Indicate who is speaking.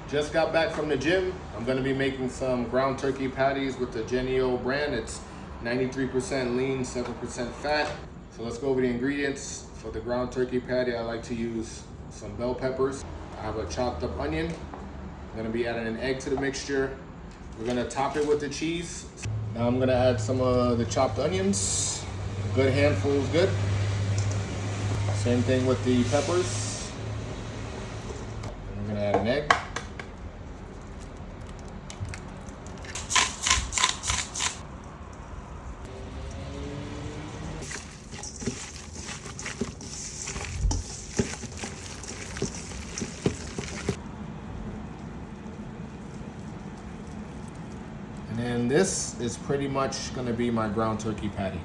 Speaker 1: Just got back from the gym. I'm gonna be making some ground turkey patties with the Genio brand. It's 93% lean, 7% fat. So let's go over the ingredients. For the ground turkey patty, I like to use some bell peppers. I have a chopped up onion. I'm gonna be adding an egg to the mixture. We're gonna top it with the cheese. Now I'm gonna add some of the chopped onions. A good handful is good. Same thing with the peppers. And we're gonna add an egg. And then this is pretty much gonna be my ground turkey patty.